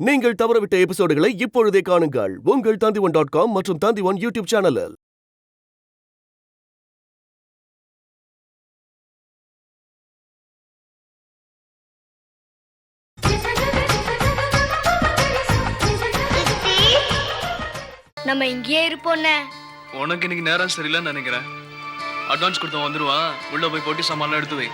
நீங்கள் தவறவிட்ட எபிசோடுகளை இப்பொழுதே காணுங்கள் உங்கள் Tandivan.com மற்றும் Tandivan யூடியூப் சேனலில். நம்ம இங்கேயே இருப்போம்னே. உனக்கு இன்னைக்கு நேரம் சரியில்லைன்னு நினைக்கிறேன். அட்வான்ஸ் கொடுத்த வந்துருவான். உள்ள போய் போட்டி சாமான்லாம் எடுத்து வை.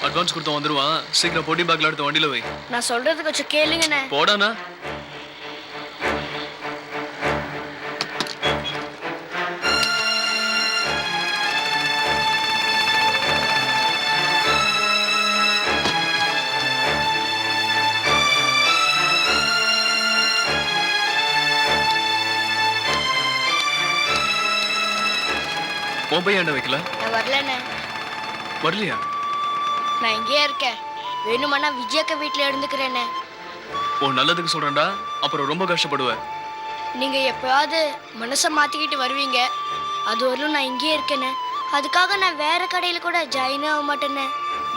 அட்வான்ஸ் கொடுத்த வந்துருவான். சீக்கிரம் போட்டி பேக்ல எடுத்து வண்டியில வை. நான் சொல்றது கொஞ்சம் கேளுங்கண்ணே. போடானா? மொபைல் ஏன்டா வைக்கல? நான் வரலண்ணே. வரலையா? நான் இங்கேயே இருக்கேன். வேணுமானா விஜயக்க வீட்டுல இருந்துக்கிறேண்ணே. ஓ, நல்லதுக்கு சொல்றேன்டா. அப்புறம் ரொம்ப கஷ்டப்படுவேன். நீங்க எப்பயாவது மனசை மாத்திக்கிட்டு வருவீங்க. அது வரலும் நான் இங்கேயே இருக்கேண்ணே. அதுக்காக நான் வேற கடையில கூட ஜாயின் ஆக மாட்டேண்ணே.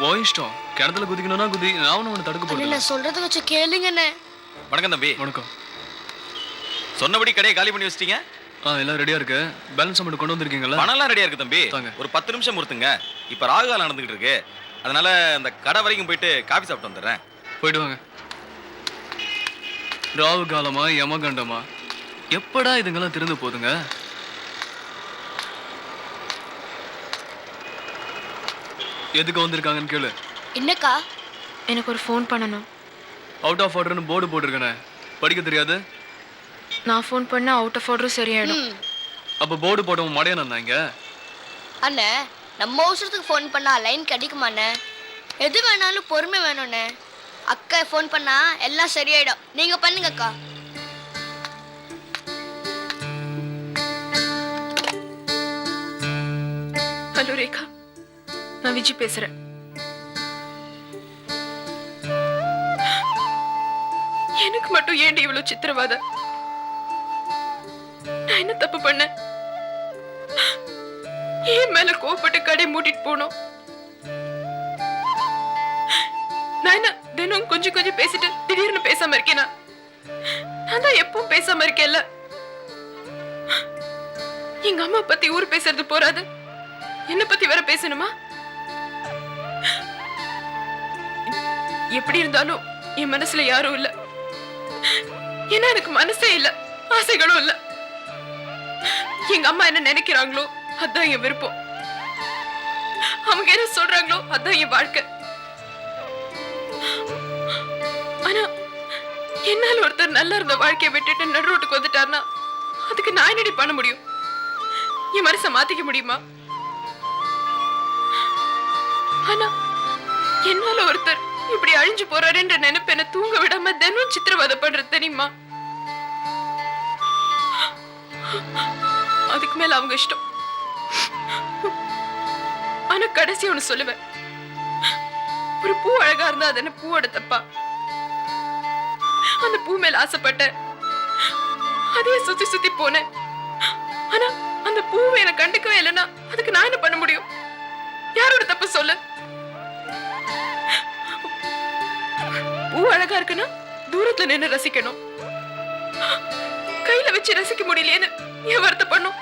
ஓ இஷ்டம். கிணத்துல குதிக்கணும்னா குதி. நான் ஒன்று தடுக்க போறேன். நான் சொல்றது கொஞ்சம் கேளுங்கண்ணே. வணக்கம் தம்பி. வணக்கம். சொன்னபடி கடையை காலி பண்ணி வச்சிட்டீங்க? எல்லாம் ரெடியா இருக்கு. பேலன்ஸ் அமௌண்ட் கொண்டு வந்திருக்கீங்களா? பணம்லாம் ரெடியா இருக்கு தம்பி. ஒரு 10 நிமிஷம் பொறுத்துங்க. இப்ப ராகுகாலம் நடந்துகிட்டு இருக்கு. அதனால அந்த கடை வரைக்கும் போயிட்டு காபி சாப்பிட்டு வந்துடுறேன். போயிட்டு வாங்க. ராகு காலமா யமகண்டமா எப்படா இதுங்கெல்லாம் திறந்து போதுங்க? எதுக்கு வந்திருக்காங்கன்னு கேளு. என்னக்கா? எனக்கு ஒரு ஃபோன் பண்ணணும். அவுட் ஆஃப் ஆர்டர்னு போர்டு போட்டிருக்கேனே. படிக்க தெரியாது? நான் ஃபோன் பண்ண அவுட் ஆஃப் ஆர்டரும் சரியாயிடும். அப்ப போர்டு போட்டவன் மடையா நான் இங்க. அண்ணே, நம்ம அவசரத்துக்கு ஃபோன் பண்ணா லைன் கிடைக்குமாண்ணே? எது வேணாலும் பொறுமை வேணும்ண்ணே. அக்கா ஃபோன் பண்ணா எல்லாம் சரியாயிடும். நீங்க பண்ணுங்க அக்கா. ஹலோ ரேகா, நான் விஜி பேசுறேன். எனக்கு மட்டும் ஏண்டி இவ்வளவு சித்திரவாத? நான் என்ன தப்பு பண்ணேன்? ஏன் மேல கோவப்பட்டு கடை மூடிட்டு போனோம்? நான் என்ன தினம் கொஞ்சம் கொஞ்சம் பேசிட்டு திடீர்னு பேசாம இருக்கேனா? நான் தான் எப்பவும் பேசாம இருக்கேன்ல. எங்க அம்மா பத்தி ஊர் பேசுறது போறாது, என்ன பத்தி வேற பேசணுமா? எப்படி இருந்தாலும் என் மனசுல யாரும் இல்ல. ஏன்னா எனக்கு மனசே இல்ல, ஆசைகளும் இல்ல. எங்க அம்மா என்ன நினைக்கிறாங்களோ அதான் என் விருப்பம். அவங்க என்ன சொல்றாங்களோ அதான் என் வாழ்க்கை. ஆனா என்னால ஒருத்தர் நல்லா இருந்த வாழ்க்கையை விட்டுட்டு நடு ரோட்டுக்கு வந்துட்டாருன்னா அதுக்கு நான் என்னடி பண்ண முடியும்? என் மனசை மாத்திக்க முடியுமா? ஆனா என்னால ஒருத்தர் இப்படி அழிஞ்சு போறாருன்ற நினைப்பு என்ன தூங்க விடாம தினம் சித்திரவதை பண்றது தெரியுமா? அதுக்கு மேல அவங்க இஷ்டம். ஆனா கடைசி ஒண்ணு சொல்லுவேன். ஒரு பூ அழகா இருந்தா அது என்ன பூவோட தப்பா? அந்த பூ மேல ஆசைப்பட்ட அதே சுத்தி சுத்தி போனேன். ஆனா அந்த பூவை எனக்கு கண்டுக்கவே இல்லைன்னா அதுக்கு நான் என்ன பண்ண முடியும்? யாரோட தப்பு சொல்லு? பூ அழகா இருக்குன்னா தூரத்துல நின்று ரசிக்கணும். கையில வச்சு ரசிக்க முடியலையேன்னு ஏன் வருத்தப்படணும்?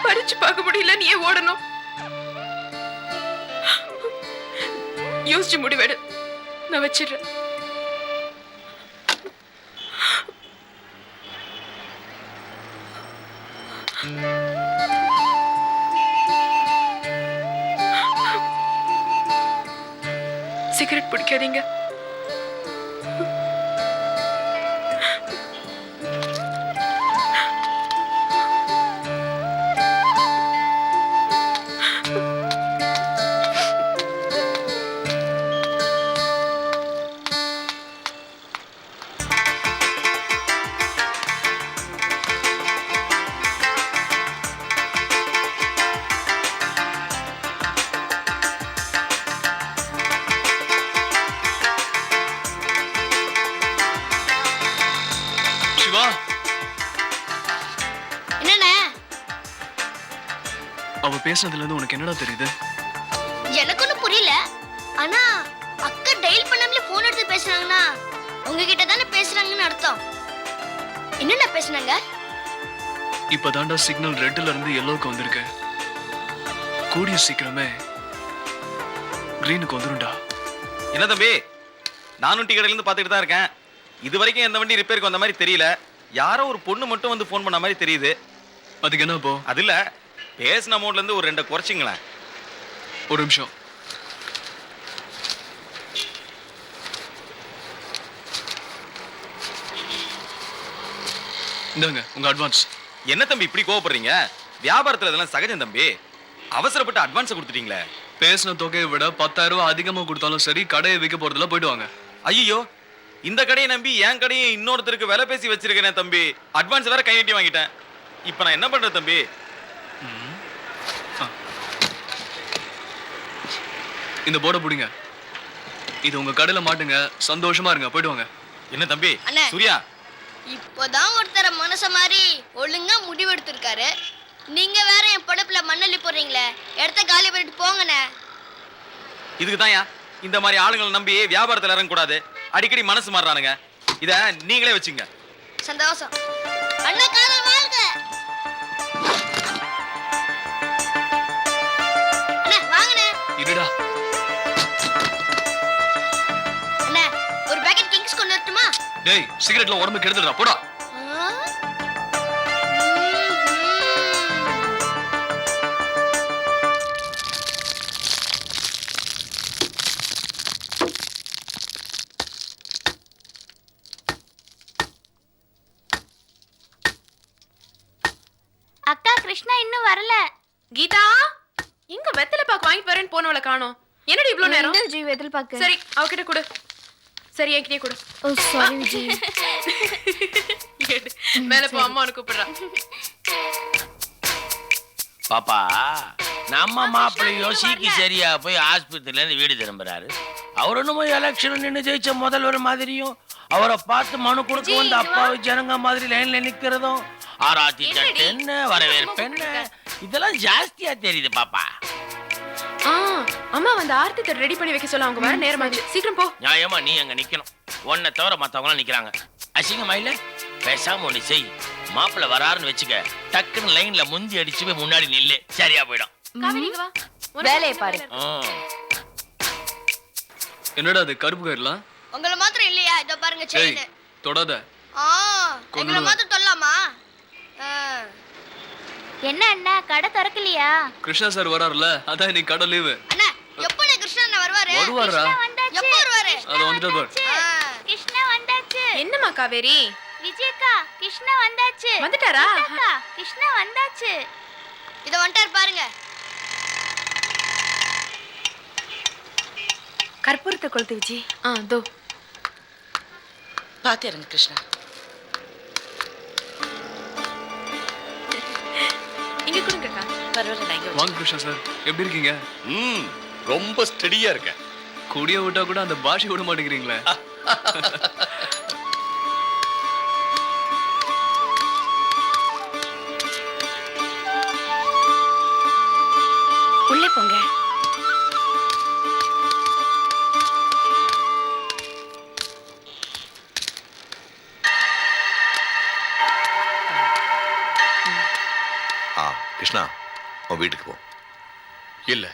பறிச்சு பார்க்க முடியல நீ ஏன் ஓடணும்? யோசிச்சு முடிவெடு. நான் வச்சிடுறேன். சிகரெட் பிடிக்காதீங்க. பேசுனதுல இருந்து உனக்கு என்னடா தெரியுது? எனக்கு ஒன்றும் புரியல. ஆனா அக்கா டெய்ல் பண்ணாமலே போன் எடுத்து பேசுறாங்கன்னா உங்ககிட்ட தானே பேசுறாங்கன்னு அர்த்தம். என்னென்ன பேசுனாங்க? இப்பதான்டா சிக்னல் ரெட்ல இருந்து எல்லோக்கு வந்திருக்கு. கூடிய சீக்கிரமே கிரீனுக்கு வந்துரும்டா. என்ன தம்பி, நானும் டீ கடையில இருந்து பார்த்துட்டு தான் இருக்கேன். இது வரைக்கும் எந்த வண்டி ரிப்பேருக்கு வந்த மாதிரி தெரியல. யாரோ ஒரு பொண்ணு மட்டும் வந்து ஃபோன் பண்ண மாதிரி தெரியுது. அதுக்கு என்ன இப்போ? அது இல்ல, பேசின அமௌண்ட்ல இருந்து ஒரு 2 குறைச்சிங்களேன். ஒரு நிமிஷம். இந்தாங்க உங்க அட்வான்ஸ். என்ன தம்பி இப்படி கோவப்படுறீங்க? வியாபாரத்துல இதெல்லாம் சகஜம் தம்பி. அவசரப்பட்டு அட்வான்ஸ் கொடுத்துட்டீங்களே. பேசின தொகையை விட 10,000 ரூபாய் அதிகமா கொடுத்தாலும் சரி, கடையை விற்க போறதுல போயிட்டு வாங்க. ஐயோ, இந்த கடையை நம்பி என் கடையை இன்னொருத்தருக்கு விலை பேசி வச்சிருக்கேனே தம்பி. அட்வான்ஸ் வேற கை நீட்டி வாங்கிட்டேன். இப்ப நான் என்ன பண்றது தம்பி? இந்த போர்டை பிடிங்க. இது உங்க கடையில மாட்டுங்க. சந்தோஷமா இருங்க. போயிட்டு வாங்க. என்ன தம்பி? அண்ணே. சூர்யா, இப்போதான் ஒருத்தர மனச மாதிரி ஒழுங்கா முடிவெடுத்திருக்காரு. நீங்க வேற என் படப்புல மண்ணள்ளி போடுறீங்களே. இடத்த காலி பண்ணிட்டு போங்கண்ணே. இதுக்கு தான்யா இந்த மாதிரி ஆளுங்களை நம்பி வியாபாரத்துல இறங்க கூடாது. அடிக்கடி மனசு மாறுறானுங்க. இத நீங்களே வச்சுங்க. சந்தோஷம். அண்ணா காதல் வாழ்க. அண்ணே வாங்கண்ணே. இருடா. அண்ணே ஒரு பாக்கெட் கிங்ஸ் கொண்டு வரட்டுமா? டேய், சிகரெட்ல உடம்பு கெடுத்துடுறா. போடா. அக்கா கிருஷ்ணா இன்னும் வரல. கீதா, எங்க வெத்தலை பாக்கு வாங்கிட்டு வரேன்னு போனவளை காணோம். என்னடி இவ்ளோ நேரம்? விஜய் வெதல் பாக்க. சரி, அவகிட்ட கொடு. சரி, என்கிட்டயே கொடு. ஓ சாரி விஜய். எடு. மேல போ, அம்மா உனக்கு கூப்பிடுறா. பாப்பா, நம்ம மாப்பிள்ளையோ சீக்கி சரியா போய் ஆஸ்பத்திரியில இருந்து வீடு திரும்புறாரு. அவர் ஒண்ணுமோ எலெக்ஷன் நின்று ஜெயிச்ச முதல்வர் மாதிரியும், அவரை பார்த்து மனு கொடுக்க வந்த அப்பாவி ஜனங்க மாதிரி லைன்ல நிக்கிறதும், ஆராத்தி தட்டு என்ன, வரவேற்பு என்ன, இதெல்லாம் ஜாஸ்தியா தெரியுது பாப்பா. அம்மா வந்து ஆர்த்தி ரெடி பண்ணி வைக்க சொல்ல. அவங்க வர நேரமாச்சு. சீக்கிரம் போ. நியாயமா நீ அங்க நிக்கணும். உன்னை தவிர மத்தவங்க நிக்கிறாங்க. அசிங்கமா இல்ல? பேசாம ஒண்ணு செய். மாப்பிள்ள வராருன்னு வச்சுக்க, டக்குன்னு லைன்ல முந்தி அடிச்சு போய் முன்னாடி நில்லு. சரியா போயிடும். காவேரி, இங்க வா. வேலையை பாரு. என்னடா அது கருப்பு கயிறுலாம்? உங்கள மாத்திரம் இல்லையா? இதோ பாருங்க டேய், செயின். தொடாத. எங்கள மாத்திரம் சொல்லலாமா? என்ன அண்ணா கடை திறக்கலையா? கிருஷ்ணா சார் வராருல, அதான் இன்னைக்கு கடை லீவு. அண்ணா எப்போ கிருஷ்ணா அண்ணா வருவாரு? வருவாரா? எப்போ வருவாரு? அது வந்துட்டு பாரு. கிருஷ்ணா வந்தாச்சு. என்னம்மா காவேரி? விஜயக்கா கிருஷ்ணா வந்தாச்சு. வந்துட்டாரா? அக்கா கிருஷ்ணா வந்தாச்சு. இத வந்துட்டாரு பாருங்க. கற்பூரத்தை கொளுத்து விஜி. தோ. பாத்து இறங்க கிருஷ்ணா. இங்க கொடுங்கக்கா. பரவாயில்ல, நான் இங்க வாங்க கிருஷ்ணா சார், எப்படி இருக்கீங்க? ரொம்ப ஸ்டெடியா இருக்கேன். கூடிய விட்டா கூட அந்த பாஷை விட மாட்டேங்கிறீங்களே. உள்ளே போங்க. கிருஷ்ணா, உன் வீட்டுக்கு போ. இல்ல,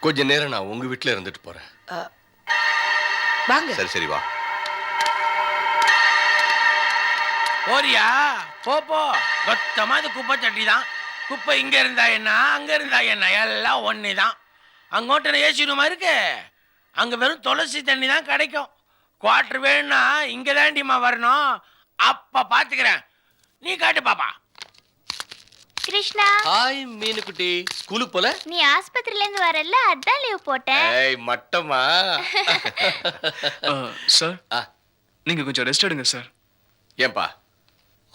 கொஞ்ச நேரம் நான் உங்க வீட்டுல இருந்துட்டு போறேன். வாங்க. சரி சரி வா. போறியா? போ போ. மொத்தமா அது குப்பை தட்டி தான். குப்பை இங்க இருந்தா என்ன, அங்க இருந்தா என்ன, எல்லாம் ஒண்ணுதான். அங்கோட்ட ஏசி ரூமா இருக்கு. அங்க வெறும் துளசி தண்ணி தான் கிடைக்கும். குவார்டர் வேணும்னா இங்க தாண்டிமா வரணும். அப்ப பாத்துக்கிறேன். நீ காட்டு பாப்பா. கிருஷ்ணா, ஹாய் மீனுக்குட்டி. ஸ்கூலுக்கு போல? நீ ஆஸ்பத்திரியில இருந்து வரல, அதான் லீவ் போட்டேன். ஏய் மட்டமா. சார், நீங்க கொஞ்சம் ரெஸ்ட் எடுங்க சார். ஏன்பா,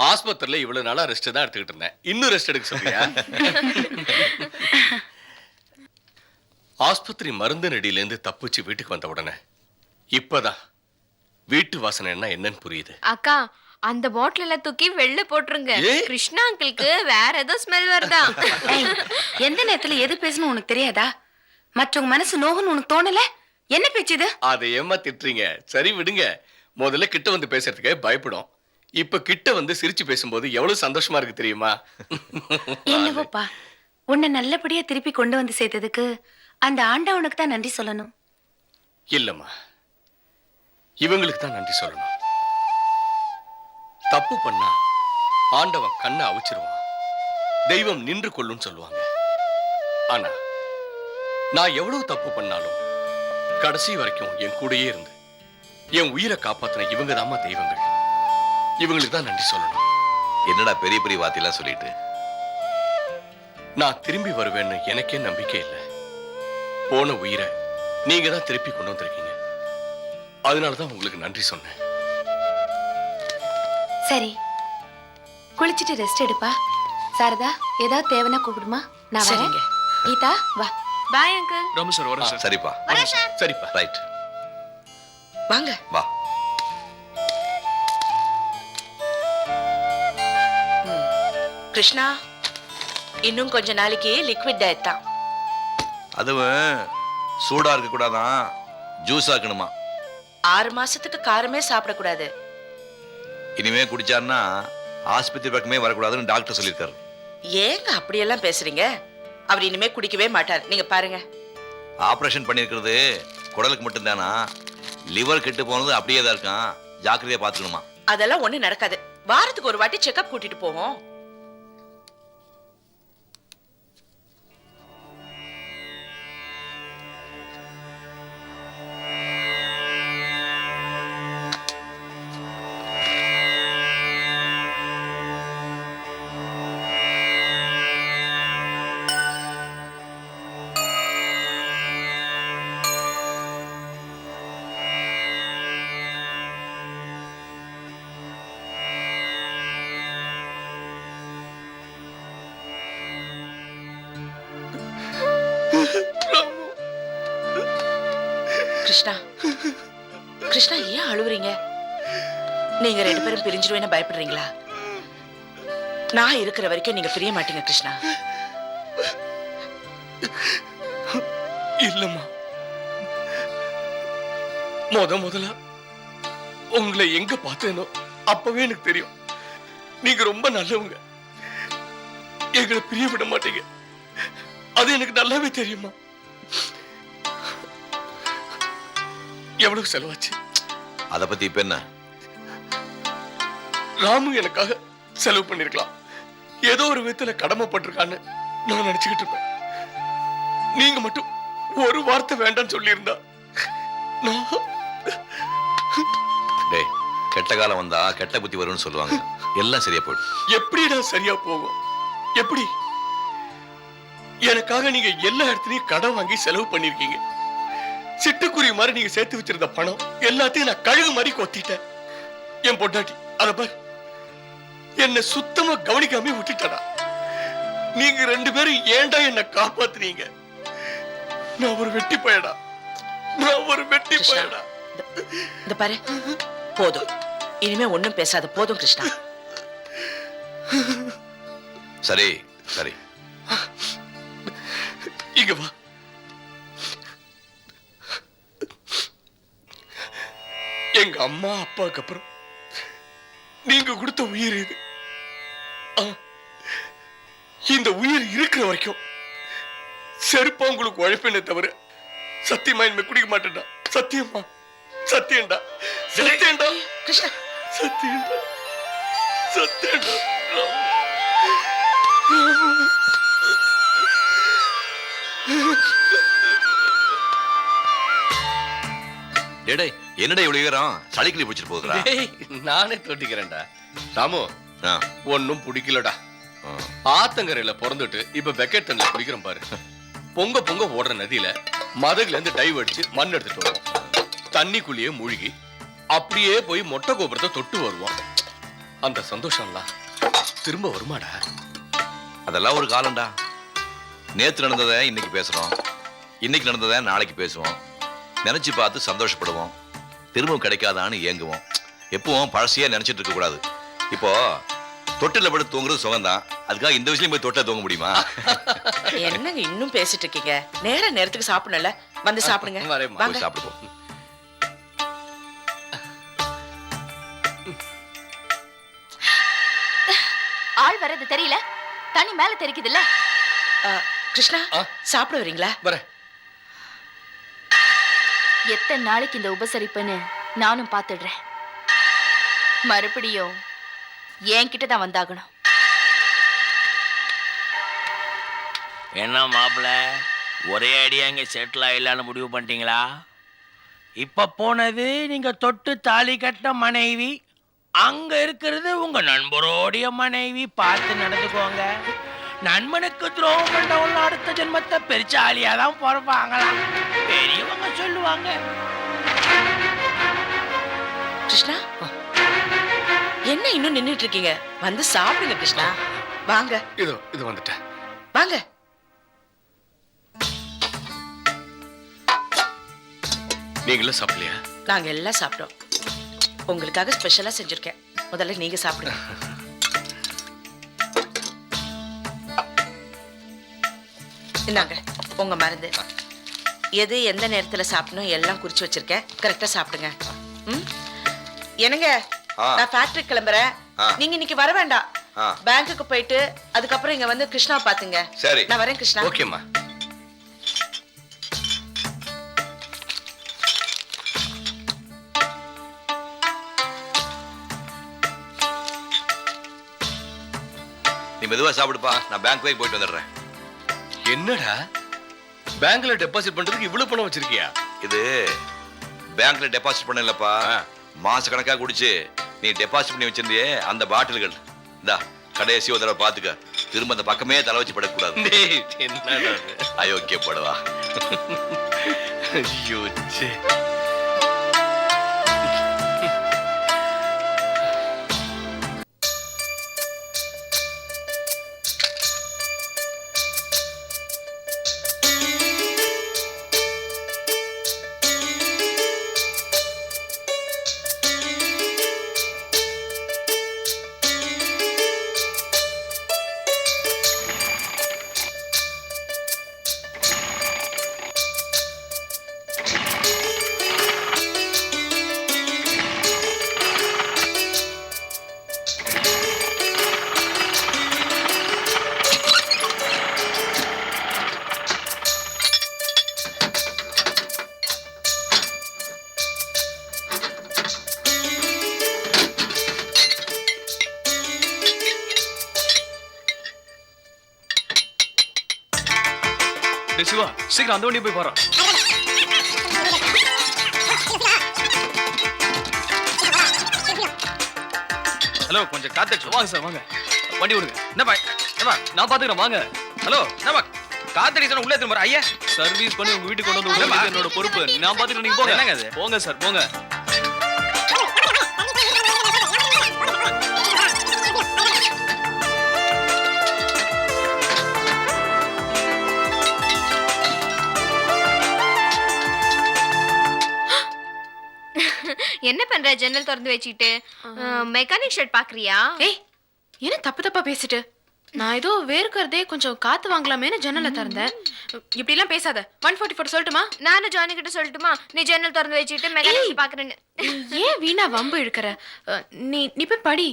ஆஸ்பத்திரியில இவ்வளவு நாளா ரெஸ்ட் தான் எடுத்துக்கிட்டு இருந்தேன். இன்னும் ரெஸ்ட் எடுக்க சொல்றியா? ஆஸ்பத்திரி மருந்து நடியில இருந்து தப்பிச்சு வீட்டுக்கு வந்த உடனே இப்பதான் வீட்டு வாசனை என்னன்னு புரியுது. அக்கா, அந்த பாட்டில தூக்கி வெளில போட்டுருங்க. ஏய். கிருஷ்ணா அங்கிளுக்கு வேற ஏதோ ஸ்மெல் வருதா? ஏய், எந்த நேரத்துல எது பேசணும் உனக்கு தெரியாதா? மற்றவங்க மனசு நோகுன்னு உனக்கு தோணல? என்ன பேச்சு இது? அதை ஏமா திட்டுறீங்க? சரி விடுங்க. முதல்ல கிட்ட வந்து பேசுறதுக்கே பயப்படும். இப்ப கிட்ட வந்து சிரிச்சு பேசும்போது எவ்வளவு சந்தோஷமா இருக்கு தெரியுமா? என்னவோப்பா, உன்னை நல்லபடியா திருப்பி கொண்டு வந்து சேர்த்ததுக்கு அந்த ஆண்டவனுக்கு தான் நன்றி சொல்லணும். இல்லம்மா, இவங்களுக்கு தான் நன்றி சொல்லணும். தப்பு பண்ணா ஆண்டவன் கண்ணை அவிச்சிருவான், தெய்வம் நின்று கொள்ளுன்னு சொல்லுவாங்க. ஆனா நான் எவ்வளவு தப்பு பண்ணாலும் கடைசி வரைக்கும் என் கூடயே இருந்து என் உயிரை காப்பாத்தின இவங்க தாமா தெய்வங்கள். இவங்களுக்கு தான் நன்றி சொல்லணும். என்னடா பெரிய பெரிய வார்த்தையெல்லாம் சொல்லிட்டு? நான் திரும்பி வருவேன்னு எனக்கே நம்பிக்கை இல்லை. போன உயிரை நீங்க தான் திருப்பி கொண்டு வந்திருக்கீங்க. அதனாலதான் உங்களுக்கு நன்றி சொன்னேன். சரி, குளிச்சிட்டு ரெஸ்ட் எடுப்பா. சாரதா, ஏதாவது தேவைன்னா கூப்பிடுமா? நான் வரேன். கீதா வா. Bye uncle. ராமு சார் வரேன் சார். சரிப்பா, சரிப்பா. ரைட், வாங்க. வா. கிருஷ்ணா, இன்னும் கொஞ்ச நாளைக்கு லிக்விட் டயட் தான். அதுவும் சூடா இருக்க கூடாதான், ஜூஸா இருக்கணுமா. 6 மாசத்துக்கு காரமே சாப்பிடக்கூடாது. இனிமே குடிச்சாருன்னா ஆஸ்பத்திரி பக்கமே வரக்கூடாதுன்னு டாக்டர் சொல்லியிருக்காரு. ஏங்க அப்படியெல்லாம் பேசுறீங்க? அவர் இனிமே குடிக்கவே மாட்டார். நீங்க பாருங்க. ஆபரேஷன் பண்ணிருக்கிறது குடலுக்கு மட்டும்தானா? லிவர் கெட்டு போனது அப்படியே தான் இருக்கான். ஜாக்கிரதையா பாத்துக்கணுமா. அதெல்லாம் ஒண்ணு நடக்காது. வாரத்துக்கு ஒரு வாட்டி செக்அப் கூட்டிட்டு போவோம். கிருஷ்ணா, கிருஷ்ணா, ஏன் அழுவுறீங்க? நீங்க 2 பேரும் பிரிஞ்சிருவேன்னு பயப்படுறீங்களா? நான் இருக்கிற வரைக்கும் நீங்க பிரிய மாட்டீங்க கிருஷ்ணா. இல்லம்மா, முதல்ல உங்களை எங்க பார்த்தேனோ அப்பவே எனக்கு தெரியும் நீங்க ரொம்ப நல்லவங்க. எங்களை பிரிய விட மாட்டீங்க. அது எனக்கு நல்லாவே தெரியுமா. எவ்வளவு செலவாச்சு? அத பத்தி இப்ப என்ன? ராமு எனக்காக செலவு பண்ணிருக்கலாம். ஏதோ ஒரு விதத்துல கடமைப்பட்டிருக்கான்னு நான் நினைச்சுக்கிட்டு இருப்பேன். நீங்க மட்டும் ஒரு வார்த்தை வேண்டாம்னு சொல்லி இருந்தா டேய், கெட்ட காலம் வந்தா கெட்ட புத்தி வரும்னு சொல்லுவாங்க. எல்லாம் சரியா போயிடும். எப்படிடா சரியா போகும்? எப்படி? எனக்காக நீங்க எல்லா இடத்துலயும் கடன் வாங்கி செலவு பண்ணிருக்கீங்க. சிட்டுக்குருவி மாதிரி நீங்க சேர்த்து வச்சிருந்த பணம் எல்லாத்தையும் நான் கழுகு மாதிரி கொத்திட்டேன். என் பொண்டாட்டி அத பார், என்ன சுத்தமா கவனிக்காம விட்டுட்டடா. நீங்க 2 பேரும் ஏன்டா என்ன காப்பாத்துறீங்க? நான் ஒரு வெட்டி பயடா. இந்த பாரு, போதும். இனிமே ஒண்ணும் பேசாத. போதும் கிருஷ்ணா. சரி சரி, இங்க வா. எங்க அம்மா அப்பாவுக்கு அப்புறம் நீங்க கொடுத்த உயிர் இது. இந்த உயிர் இருக்கிற வரைக்கும் செருப்பா உங்களுக்கு உழைப்பேனே தவிர சத்தியமா இனிமே குடிக்க மாட்டேன்டா. சத்தியமா, சத்தியம்டா, சத்தியம்டா கிருஷ்ணா, சத்தியம்டா, சத்தியம்டா. டேய், என்னடா இவ்வளவு ஈரம்? சளிக்கிளி பிடிச்சிட்டு போகுதுடா. நானே தொட்டிக்கிறேன்டா. ராமு, ஒன்னும் பிடிக்கலடா. ஆத்தங்கரையில பிறந்துட்டு இப்ப பெக்கெட் தண்ணில குடிக்கிறோம் பாரு. பொங்க பொங்க ஓடுற நதியில மதகுல இருந்து டைவ் அடிச்சு மண் எடுத்துட்டு வருவோம். தண்ணிக்குள்ளேயே மூழ்கி அப்படியே போய் மொட்டை கோபுரத்தை தொட்டு வருவோம். அந்த சந்தோஷம்லாம் திரும்ப வருமாடா? அதெல்லாம் ஒரு காலம்டா. நேத்து நடந்ததை இன்னைக்கு பேசுறோம், இன்னைக்கு நடந்ததை நாளைக்கு பேசுவோம். நினைச்சு பார்த்து சந்தோஷப்படுவோம், திரும்ப கிடைக்காதான்னு ஏங்குவோம். எப்பவும் பழசையே நினைச்சிட்டு இருக்க கூடாது. இப்போ தொட்டில படுத்து தூங்குறது சுகம்தான், அதுக்காக இந்த விஷயம் போய் தொட்டில தூங்க முடியுமா? என்னங்க இன்னும் பேசிட்டு இருக்கீங்க? நேரத்துக்கு சாப்பிடணும்ல, வந்து சாப்பிடுங்க. வரேம்மா. வாங்க. போய் சாப்பிடுவோம். ஆள் வர்றது தெரியல, தண்ணி மேல தெரிக்குதுல்ல. கிருஷ்ணா ஆ? சாப்பிட வரீங்களா? வரேன். எத்தனை நாளைக்கு இந்த உபசரிப்புன்னு நானும் பாத்துடுறேன். மறுபடியும் என்கிட்ட தான் வந்தாகணும். என்ன மாப்பிள்ள, ஒரே அடியா இங்க செட்டில் ஆயிடலான்னு முடிவு பண்ணிட்டீங்களா? இப்ப போனது நீங்க தொட்டு தாலி கட்ட மனைவி, அங்க இருக்கிறது உங்க நண்பரோடைய மனைவி. பார்த்து நடந்துக்கோங்க. நண்பனுக்கு துரோகம் பண்ணவங்க அடுத்த ஜென்மத்தை பெருச்சாலியா தான் பிறப்பாங்களாம், பெரியவங்க சொல்லுவாங்க. கிருஷ்ணா என்ன இன்னும் நின்னுட்டு இருக்கீங்க? வந்து சாப்பிடுங்க கிருஷ்ணா. வாங்க இது வந்துட்டேன். வாங்க. நீங்களும் சாப்பிடலையா? நாங்க எல்லாம் சாப்பிட்டோம். உங்களுக்காக ஸ்பெஷலா செஞ்சிருக்கேன். முதல்ல நீங்க சாப்பிடுங்க. இந்தாங்க உங்க மருந்து. எது எந்த நேரத்துல சாப்பிடணும் எல்லாம் குறிச்சு வச்சிருக்கேன். கரெக்டா சாப்பிடுங்க. ம்? என்னங்க, நான் ஃபேக்டரி கிளம்புறேன். நீங்க இன்னைக்கு வர வேண்டாம். பேங்க்குக்கு போயிட்டு அதுக்கப்புறம் இங்க வந்து கிருஷ்ணா பாத்துங்க. சரி, நான் வரேன் கிருஷ்ணா. ஓகேம்மா. நீ மெதுவா சாப்பிடுப்பா, நான் பேங்க் போயிட்டு வந்துடுறேன். என்னடா பேங்க்ல டெபாசிட் பண்றதுக்கு இவ்வளவு பணம் வச்சிருக்கியா? இது பேங்க்ல டெபாசிட் பண்ணலப்பா, மாச கணக்கா குடிச்சு நீ டெபாசிட் பண்ணி வச்சிருந்தியே அந்த பாட்டில்கள். இந்தா கடைசி ஒரு தடவை பாத்துக்க, திரும்ப அந்த பக்கமே தலை வச்சு படக்கூடாது. டேய், என்னடா இது? அயோக்கியப்படுவா. ஐயோ, ச்சே. டேய் சிவா, சீக்கிரம் அந்த வண்டியை போய் பாரு. ஹலோ, கொஞ்சம் காத்தடிச்சு வாங்க சார், வாங்க. வண்டி விடுங்க. என்னப்பா? ஏப்பா, நான் பாத்துக்கிறேன், வாங்க. ஹலோ, என்னப்பா காத்தடி சொன்ன உள்ளே திரும்ப ஐயா. சர்வீஸ் பண்ணி உங்க வீட்டுக்கு கொண்டு வந்து விடுறது என்னோட பொறுப்பு. நான் பாத்துக்கிறேன், நீங்க போங்க. என்னங்க அது? போங்க சார், போங்க. என்ன பண்ற? ஜன்னல் திறந்து வச்சிட்டு மெக்கானிக் ஷெட் பாக்குறியா? ஏய், என்ன தப்பு தப்பா பேசிட்டு? நான் ஏதோ வேர்க்கறதே கொஞ்சம் காத்து வாங்கலாமேன்னு ஜன்னலை திறந்தேன். இப்படி எல்லாம் பேசாத. 144 சொல்லட்டுமா? நானும் ஜானி கிட்ட சொல்லட்டுமா? நீ ஜன்னல் திறந்து வச்சிட்டு மெக்கானிக் ஷெட் பாக்குறேன்னு. ஏன் வீணா வம்பு இழுக்கிற? நீ போய் படி.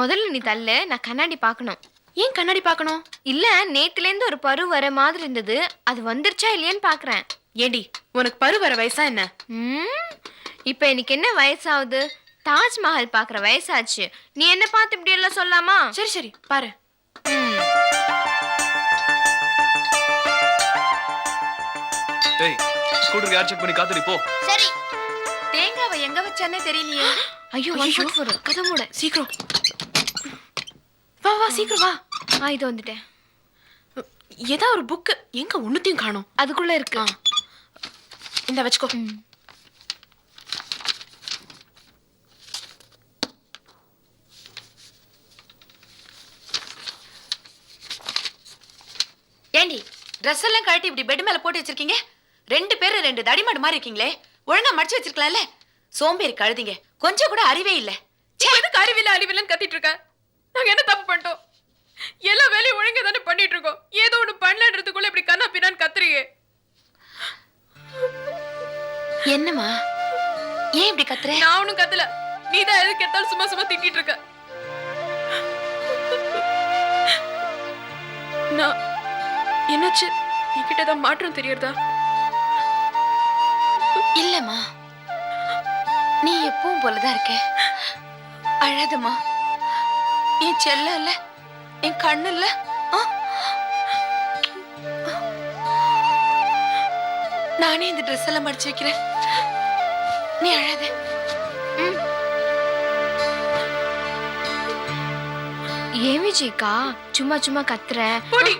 முதல்ல நீ தள்ளு, நான் கண்ணாடி பார்க்கணும். ஏன் கண்ணாடி பார்க்கணும்? இல்ல, நேத்துல இருந்து ஒரு பரு வர மாதிரி இருந்தது, அது வந்துருச்சா இல்லையான்னு பாக்குறேன். ஏண்டி, உனக்கு பரு வர வயசா என்ன? இப்ப எனக்கு என்ன வயசாகுது? தாஜ்மஹால் பாக்குற வயசாச்சு. நீ என்ன பார்த்து இப்படி எல்லாம் சொல்லாமா? சரி சரி பாரு. டேய், ஸ்கூட்டருக்கு ஏர் செக் பண்ணி காத்துடி போ. சரி. தேங்காவை எங்க வச்சானே தெரியலையே. ஐயோ, 144 கதை மூட. சீக்கிரம் வா வா, சீக்கிரம் வா. இது வந்துட்டேன். ஏதா ஒரு புக் எங்க ஒண்ணுத்தையும் காணோம். அதுக்குள்ள இருக்கு. இந்த வச்சுக்கோ. ஏண்டி, ட்ரெஸ் எல்லாம் கழட்டி இப்படி பெட் மேல போட்டு வச்சிருக்கீங்க? 2 பேரும் 2 தடிமாடு மாதிரி இருக்கீங்களே. ஒழுங்கா மடிச்சு வச்சிருக்கலாம்ல. சோம்பேறி கழுதிங்க, கொஞ்சம் கூட அறிவே இல்ல. எதுக்கு அறிவில்ல அறிவில்லன்னு கத்திட்டு இருக்க? நாங்க என்ன தப்பு பண்ணிட்டோம்? எல்லா வேலையும் ஒழுங்கா தானே பண்ணிட்டு இருக்கோம். ஏதோ ஒண்ணு பண்ணலன்றதுக்குள்ள இப்படி கண்ணா பின்னான்னு கத்துறீங்க. என்னம்மா, ஏன் இப்படி கத்துற? நான் ஒண்ணும் கத்தல. நீதான் எதுக்கு கேட்டாலும் சும்மா சும்மா திட்டிட்டு இருக்க. நான் என்னாச்சு? என்கிட்ட ஏதாவது மாற்றம் தெரியறதா? இல்லம்மா, நீ எப்பவும் போலதான் இருக்க. அழாதம்மா, என் செல்ல இல்ல, என் கண்ணு இல்ல. நானே இந்த ட்ரெஸ் எல்லாம் மடிச்சு வைக்கிறேன், நீ அழாத. ஏன் விஜய்க்கா சும்மா சும்மா கத்துற? போடி.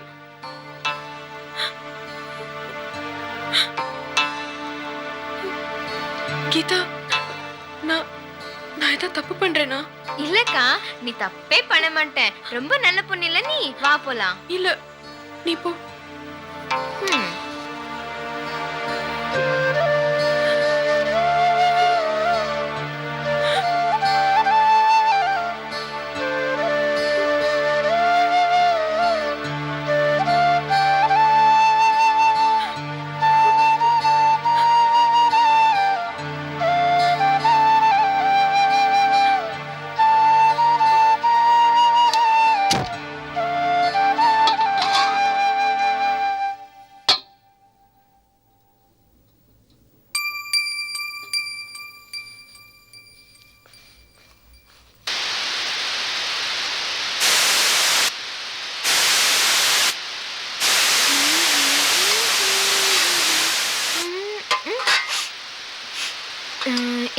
கீதா, நான் ஏதோ தப்பு பண்றேனா? இல்லக்கா, நீ தப்பே பண்ண மாட்டேன். ரொம்ப நல்ல பொண்ணு இல்ல நீ. வா போலாம். இல்ல, நீ போ. ம்.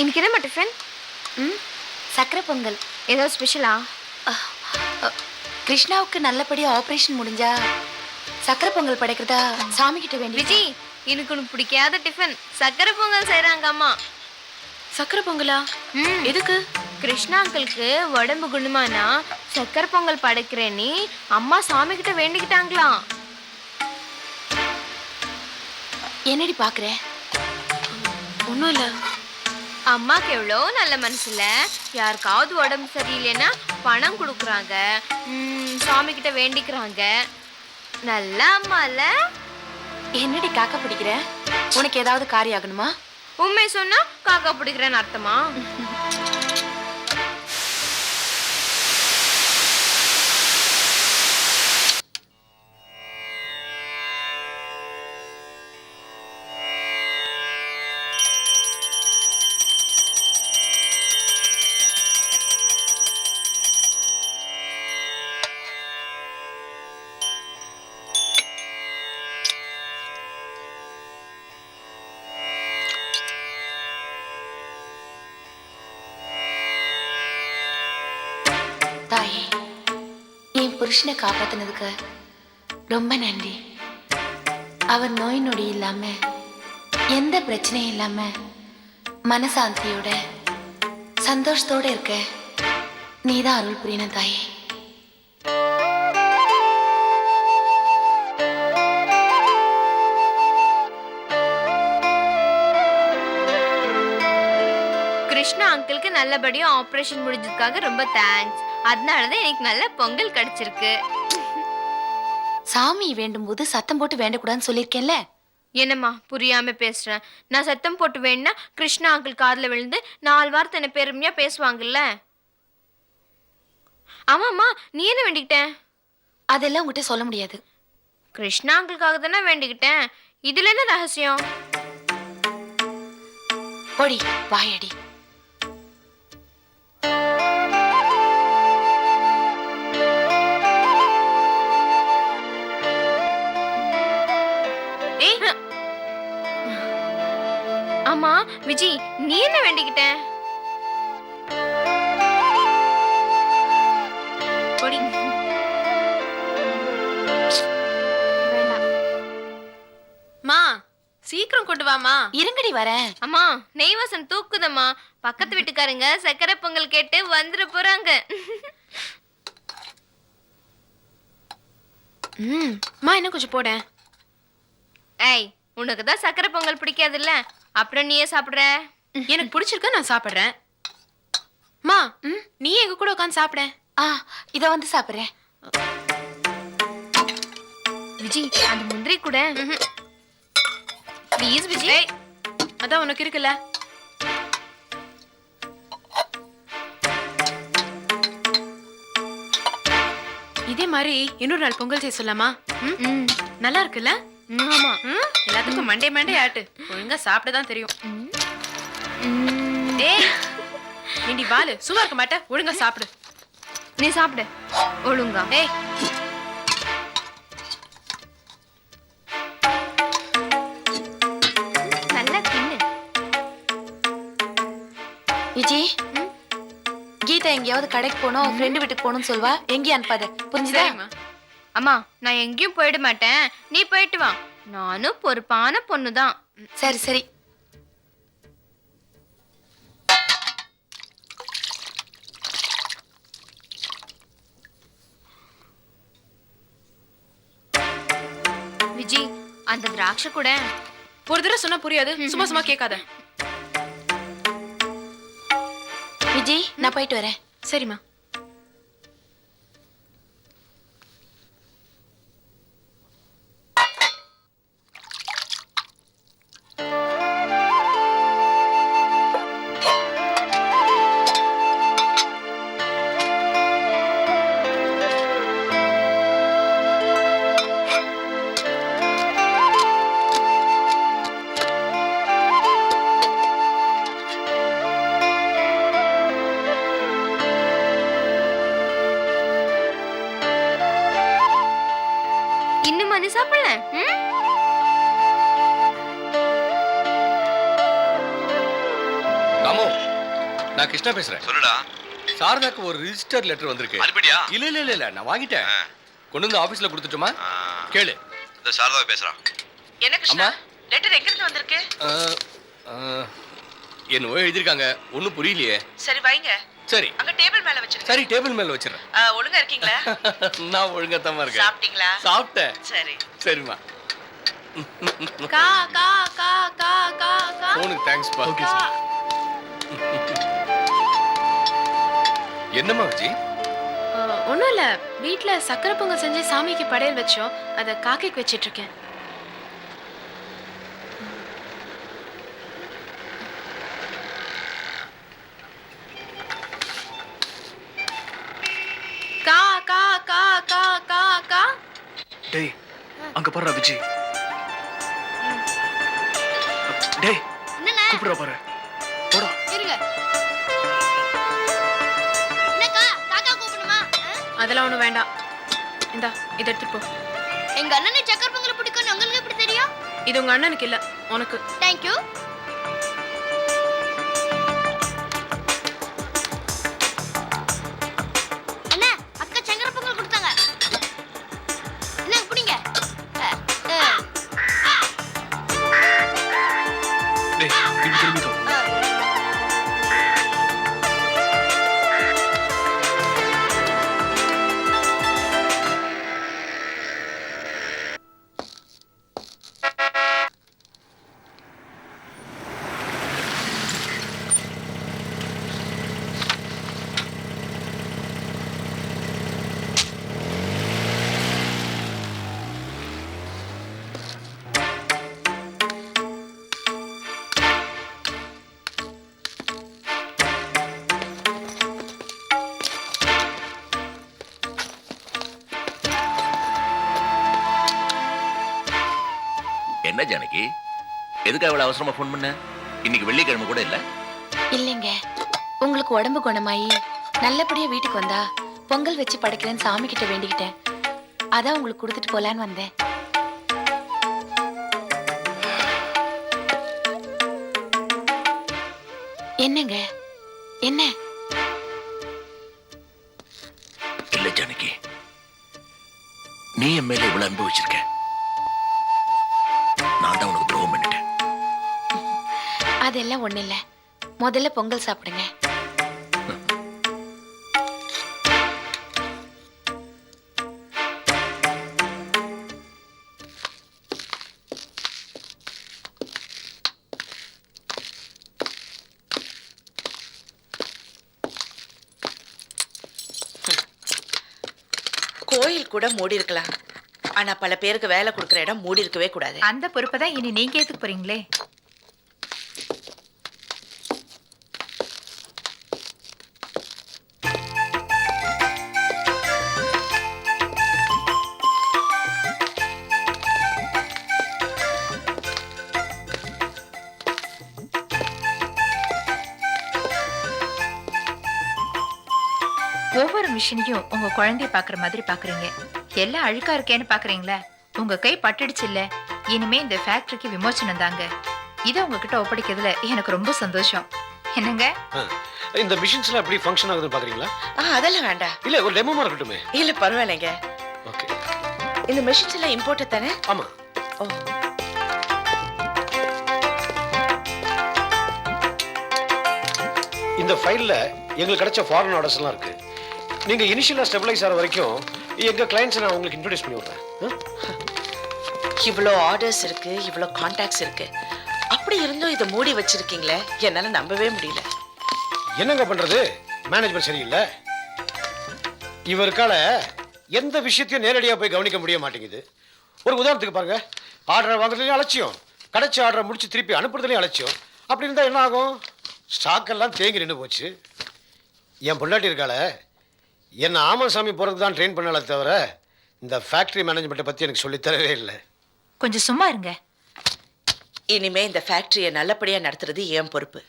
இன்னைக்கு என்ன டிஃபன்? சக்கரை பொங்கல். ஏதாவது ஸ்பெஷலா? கிருஷ்ணாவுக்கு நல்லபடியா ஆபரேஷன் முடிஞ்சா சக்கரை பொங்கல் படைக்கிறதா சாமி கிட்ட வேண்டி. விஜய், எனக்கு உனக்கு பிடிக்காத டிஃபன் சக்கரை பொங்கல் செய்றாங்க அம்மா. சக்கரை பொங்கலா? எதுக்கு? கிருஷ்ணா அங்கிளுக்கு உடம்பு குணமானா சக்கரை பொங்கல் படைக்கிறேன்னு அம்மா சாமி கிட்ட வேண்டிக்கிட்டாங்களாம். என்னடி பாக்குற? ஒண்ணும் இல்ல. அம்மாக்கு எவ்வளோ நல்ல மனசுல யாருக்காவது உடம்பு சரியில்லைன்னா பணம் கொடுக்குறாங்க, சாமி கிட்ட வேண்டிக்கிறாங்க. நல்ல அம்மா இல்ல? என்னடி காக்கா பிடிக்கிற? உனக்கு ஏதாவது காரியம் ஆகணுமா? உண்மை சொன்னா காக்கா பிடிக்கிறேன்னு அர்த்தமா? தாயே, என் புருஷனை காப்பாத்தினதுக்கு ரொம்ப நன்றி. அவர் நோய் நொடி இல்லாம எந்த பிரச்சனையும் இல்லாம மனசாந்தியோட சந்தோஷத்தோட இருக்க நீதான் அருள் புரியணும் தாயே. கிருஷ்ணா அங்கிளுக்கு நல்லபடியா ஆபரேஷன் முடிஞ்சதுக்காக ரொம்ப தேங்க்ஸ். அதனாலதான் எனக்கு நல்ல பொங்கல் கிடைச்சிருக்கு. சாமி வேண்டும் போது சத்தம் போட்டு வேண்டக்கூடாதுன்னு சொல்லியிருக்கேன்ல. என்னம்மா புரியாம பேசுறேன்? நான் சத்தம் போட்டு வேணும்னா கிருஷ்ணா அங்கிள் காதுல விழுந்து 4 வார்த்தை என்ன பெருமையா பேசுவாங்கல்ல. ஆமாம்மா, நீ என்ன வேண்டிக்கிட்டேன்? அதெல்லாம் உங்ககிட்ட சொல்ல முடியாது. கிருஷ்ணா அங்கிளுக்காக தானே வேண்டிக்கிட்டேன். இதுல என்ன ரகசியம்? போடி வாயடி. ஆமா விஜய், நீ என்ன வேண்டிக்கிட்ட? மா, சீக்கிரம் கொண்டு வாமா. இருங்கடி வரேன். அம்மா, நெய் வாசம் தூக்குதம்மா. பக்கத்து வீட்டுக்காரங்க சக்கரை பொங்கல் கேட்டு வந்துட போறாங்க. மா, இன்னும் கொஞ்சம் போட. ஏய், உனக்கு தான் சக்கரை பொங்கல் பிடிக்காதுல்ல, அப்புறம் நீயே சாப்பிடுற. எனக்கு பிடிச்சிருக்க நான் சாப்பிடுறேன். மா நீ எங்க கூட உட்காந்து சாப்பிட. இத வந்து சாப்பிடுறேன். விஜி அந்த முந்திரி கூட ப்ளீஸ் விஜி. ஏய், அதான் உனக்கு இருக்குல்ல. இதே மாதிரி இன்னொரு நாள் பொங்கல் செய்ய சொல்லாமா? நல்லா இருக்குல்ல? ஆமா. எல்லாத்துக்கும் மண்டே மண்டே ஆட்டு. ஒழுங்கா சாப்பிட தான் தெரியும். ஏய் ஏண்டி பாலு சும்மா இருக்க மாட்டே, ஒழுங்கா சாப்பிடு. நீ சாப்பிடு ஒழுங்கா. ஏய் நல்லா தின்னு. விஜி கீதா எங்கேயாவது கடைக்கு போனோம், ஃப்ரெண்டு வீட்டுக்கு போகணும்னு சொல்வா. எங்கேயும் அனுப்பாத, புரிஞ்சுதா? சரிம்மா. அம்மா நான் எங்கேயும் போயிட மாட்டேன், நீ போயிட்டு வா. நானும் பொறுப்பான பொண்ணுதான். சரி சரி. விஜி அந்த திராட்சை கூட. ஒரு தடவை சொன்னா புரியாது, சும்மா சும்மா கேட்காத. விஜி நான் போயிட்டு வரேன். சரிம்மா. இன்னும் மணி சாப்பிடல. ராமு, நான் கிருஷ்ணா பேசுறேன். சொல்லுடா. சாரதாக்கு ஒரு ரிஜிஸ்டர் லெட்டர் வந்திருக்கு. அனுப்பிட்டியா? இல்ல நான் வாங்கிட்டேன். கொண்டு வந்து ஆபீஸ்ல கொடுத்துட்டுமா? கேளு. இந்த சாரதா பேசுறான். என்ன கிருஷ்ணா, அம்மா. லெட்டர் எங்க இருந்து வந்திருக்கு? என்னவோ எழுதிருக்காங்க, ஒண்ணும் புரியலையே. சரி வைங்க. சரி அங்க டேபிள் மேல வச்சிருங்க. சரி, டேபிள் மேல வச்சிடறேன். ஒழுங்கா இருக்கீங்களா? நான் ஒழுங்காத்தாம இருக்கேன். சாப்பிட்டீங்களா? சாப்பிட்டேன். சரி. சரிம்மா. கா கா கா கா கா கா. போனுக்கு தேங்க்ஸ் பா. Okay sir. என்னம்மா விஜி? ஒன்றும் இல்லை, வீட்டில் சக்கரை பொங்கல் செஞ்சு சாமிக்கு படையல் வச்சோம், அதை காக்கைக்கு வச்சிட்டு இருக்கேன். கா கா கா கா கா கா. டேய் அங்க பாருடா விஜி. டேய் என்னண்ணே கூப்பிடுறா பாரு. போடா. இருங்க. என்னக்கா காக்கா கூப்பிடுமா? அதெல்லாம் ஒன்றும் வேண்டாம். இந்தா இதை எடுத்துட்டு போ. எங்க அண்ணனை சக்கரை பொங்கல் பிடிக்கும்னு உங்களுக்கு எப்படி தெரியும்? இது உங்க அண்ணனுக்கு இல்லை, உனக்கு. தேங்க்யூ. அண்ணா அக்கா சக்கரை பொங்கல் கொடுத்தாங்க. என்ன பிடிங்க. டேய் இப்படி திரும்பிக்கோ. என்ன ஜானகி, எதுக்கு அவ்வளவு அவசரமா ஃபோன் பண்ண? இன்னைக்கு வெள்ளிக்கிழமை கூட இல்ல. இல்லைங்க, உங்களுக்கு உடம்பு குணமாயி நல்லபடியா வீட்டுக்கு வந்தா பொங்கல் வச்சு படைக்கிறேன்னு சாமி கிட்ட வேண்டிக்கிட்டேன். அதான் உங்களுக்கு கொடுத்துட்டு போலான்னு வந்தேன். என்னங்க என்ன? இல்ல ஜானகி, நீ என் மேல இவ்வளவு அன்பு வச்சிருக்க, நான் தான் உனக்கு துரோகம் பண்ணிட்டேன். அதெல்லாம் ஒண்ணு இல்ல. முதல்ல பொங்கல் சாப்பிடுங்க. கோயில் கூட மூடி இருக்கலாம், ஆனா பல பேருக்கு வேலை கொடுக்குற இடம் மூடி இருக்கவே கூடாது. அந்த பொறுப்பை தான் இனி நீங்க ஏத்துக்க போறீங்களே. ஒவ்வொரு மிஷினையும் உங்க குழந்தைய பாக்குற மாதிரி பாக்குறீங்க. எல்லாம் அழுக்கா இருக்கேன்னு பாக்குறீங்களா? உங்க கை பட்டுடுச்சு இல்ல, இனிமே இந்த ஃபேக்டரிக்கு விமோசனம் தாங்க. இதை உங்ககிட்ட ஒப்படைக்கிறதுல எனக்கு ரொம்ப சந்தோஷம். என்னங்க இந்த மிஷின்ஸ்லாம் எப்படி ஃபங்க்ஷன் ஆகுதுன்னு பாக்குறீங்களா? அதெல்லாம் வேண்டாம். இல்ல ஒரு டெமோ இருக்கட்டுமே. இல்ல பரவாயில்லைங்க. ஓகே. இந்த மிஷின்ஸ் எல்லாம் இம்போர்ட் தானே? ஆமா. ஓ, இந்த ஃபைல்ல எங்களுக்கு கிடைச்ச ஃபாரின் ஆர்டர்ஸ் எல்லாம் இருக்கு. நீங்க இனிஷியலா ஸ்டெபிலைஸ் ஆகிற வரைக்கும் எங்க கிளையன்ட்ஸ் நான் உங்களுக்கு இன்ட்ரோடியூஸ் பண்ணி விடுறேன். இவ்வளோ ஆர்டர்ஸ் இருக்கு, இவ்வளோ கான்டாக்ட்ஸ் இருக்கு. அப்படி இருந்தும் இதை மூடி வச்சிருக்கீங்களே, என்னால நம்பவே முடியல. என்னங்க பண்றது, மேனேஜ்மெண்ட் சரியில்லை. இவருக்கால எந்த விஷயத்தையும் நேரடியா போய் கவனிக்க முடிய மாட்டேங்குது. ஒரு உதாரணத்துக்கு பாருங்க, ஆர்டர் வாங்குறதுலையும் அலட்சியம், கிடைச்ச ஆர்டரை முடிச்சு திருப்பி அனுப்புறதுலையும் அலட்சியம். அப்படி இருந்தா என்ன ஆகும்? ஸ்டாக் எல்லாம் தேங்கி நின்று போச்சு. என் பொண்டாட்டி இருக்கால, என்ன ஆமசாமி போறதுக்கு தான் ட்ரெயின் பண்ணாலே தவிர இந்த ஃபேக்டரி மேனேஜ்மெண்ட்டை பத்தி எனக்கு சொல்லித் தரவே இல்லை. கொஞ்சம் சும்மா இருங்க. இனிமே இந்த ஃபேக்டரியை நல்லபடியா நடத்துறது என் பொறுப்பு.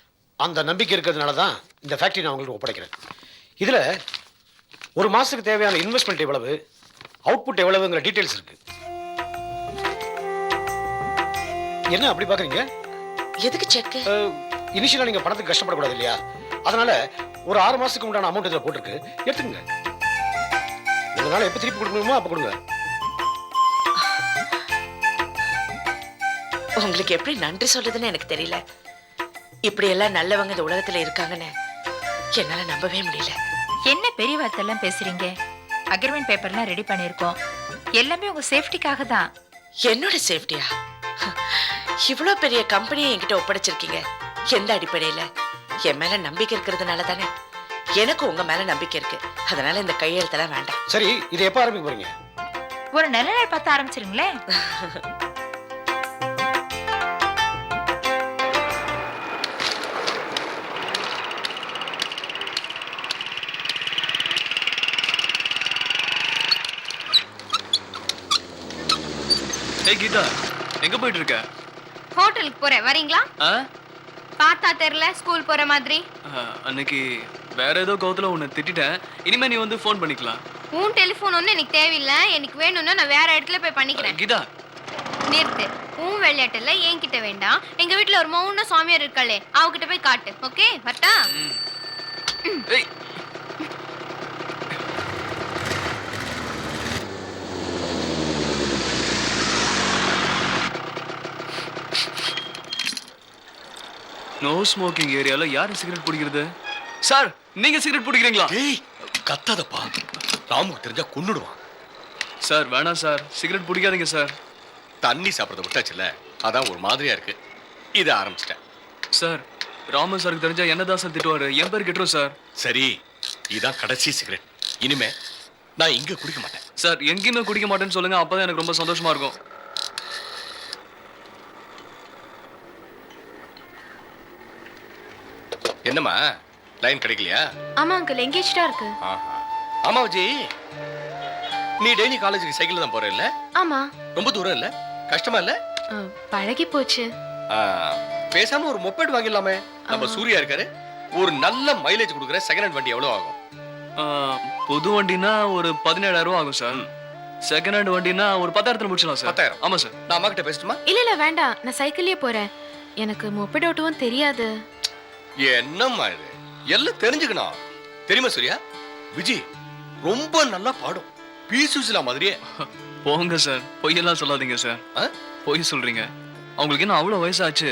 அந்த நம்பிக்கை இருக்கிறதுனால தான் இந்த ஃபேக்டரி நான் உங்களுக்கு ஒப்படைக்கிறேன். இதுல ஒரு மாசத்துக்கு தேவையான இன்வெஸ்ட்மெண்ட் எவ்வளவு, அவுட்புட் எவ்வளவுங்கிற டீடைல்ஸ் இருக்கு. என்ன அப்படி பாக்குறீங்க? எதுக்கு செக்? இனிஷியலா நீங்க பணத்துக்கு கஷ்டப்படக்கூடாது இல்லையா? அதனால ஒரு 6 மாசத்துக்கு உண்டான அமௌண்ட் இதுல போட்டுருக்கு, எடுத்துக்கங்க. இதனால எப்ப திருப்பி கொடுக்கணுமோ அப்ப கொடுங்க. உங்களுக்கு எப்படி நன்றி சொல்றதுன்னு எனக்கு தெரியல. இப்படி எல்லாம் நல்லவங்க இந்த உலகத்துல இருக்காங்கன்னு என்னால நம்பவே முடியல. என்ன பெரிய வார்த்தை எல்லாம் பேசுறீங்க? அக்ரிமெண்ட் பேப்பர்லாம் ரெடி பண்ணியிருக்கோம். எல்லாமே உங்க சேஃப்டிக்காக தான். என்னோட சேஃப்டியா? இவ்வளோ பெரிய கம்பெனியை என்கிட்ட ஒப்படைச்சிருக்கீங்க. எந்த அடிப்படையில? என் மேல நம்பிக்கை இருக்கிறதுனால தானே. எனக்கு உங்க மேல நம்பிக்கை இருக்கு, அதனால இந்த கையெழுத்தெல்லாம் வேண்டாம். சரி, இதை எப்ப ஆரம்பிக்க போறீங்க? ஒரு நல்ல நாள் பார்த்து ஆரம்பிச்சிருங்களேன். ஏய் கீதா, எங்க போயிட்டு இருக்க? ஹோட்டலுக்கு போறேன், வரீங்களா? பார்த்தா தெரியல ஸ்கூல் போற மாதிரி. அன்னைக்கு வேற ஏதோ கோவத்துல உன்னை திட்டிட்டேன். இனிமே நீ வந்து ஃபோன் பண்ணிக்கலாம். உன் டெலிஃபோன் ஒன்றும் எனக்கு தேவையில்லை. எனக்கு வேணும்னா நான் வேற இடத்துல போய் பண்ணிக்கிறேன். கீதா நிறுத்து. உன் விளையாட்டுல என்கிட்ட வேண்டாம். எங்க வீட்டுல ஒரு மௌன சாமியார் இருக்காளே, அவகிட்ட போய் காட்டு. ஓகே, வரட்டா? ஏய் நோ ஸ்மோக்கிங் ஏரியால யாரு சிகரெட் பிடிக்கிறது? சார், நீங்க சிகரெட் பிடிக்கிறீங்களா? டேய் கத்தாதப்பா, ராமுக்கு தெரிஞ்சா கொன்னுடுவான். சார் வேணாம் சார், சிகரெட் பிடிக்காதீங்க சார். தண்ணி சாப்பிட்றத விட்டாச்சுல்ல, அதான் ஒரு மாதிரியா இருக்கு. இதை ஆரம்பிச்சிட்டேன். சார், ராமன் சாருக்கு தெரிஞ்சா என்னதான் சார் திட்டுவாரு, என் பேர் கெட்டுரும் சார். சரி, இதான் கடைசி சிகரெட். இனிமே நான் இங்க குடிக்க மாட்டேன். சார், எங்கேயுமே குடிக்க மாட்டேன்னு சொல்லுங்க, அப்பதான் எனக்கு ரொம்ப சந்தோஷமா இருக்கும். என்னம்மா, லைன் கிடைக்கலையா? ஆமா அங்கிள், எங்கேஜ்டா இருக்கு. ஆமா விஜய், நீ டெய்லி காலேஜுக்கு சைக்கிள் தான் போற இல்ல? ஆமா. ரொம்ப தூரம் இல்ல? கஷ்டமா இல்ல? பழகி போச்சு. பேசாம ஒரு மொபைல் வாங்கிடலாமே. நம்ம சூர்யா இருக்காரு, ஒரு நல்ல மைலேஜ் கொடுக்குற செகண்ட் ஹேண்ட் வண்டி எவ்வளவு ஆகும்? புது வண்டினா ஒரு 17,000 ரூபா ஆகும் சார். செகண்ட் ஹேண்ட் வண்டினா ஒரு 10,000 முடிச்சலாம் சார். 10,000? ஆமா சார். நான் அம்மா கிட்ட பேசட்டுமா? இல்ல வேண்டாம், நான் சைக்கிள்லயே போறேன். எனக்கு மொபைல் ஓட்டவும் தெரியாது. என்னம்மா இது, எல்லாம் தெரிஞ்சுக்கணும். தெரியுமா சூர்யா, விஜய் ரொம்ப நல்லா பாடும், பீசுலா மாதிரியே. போங்க சார், பொய்யெல்லாம் சொல்லாதீங்க சார். பொய் சொல்றீங்க. அவங்களுக்கு என்ன அவ்வளவு வயசாச்சு?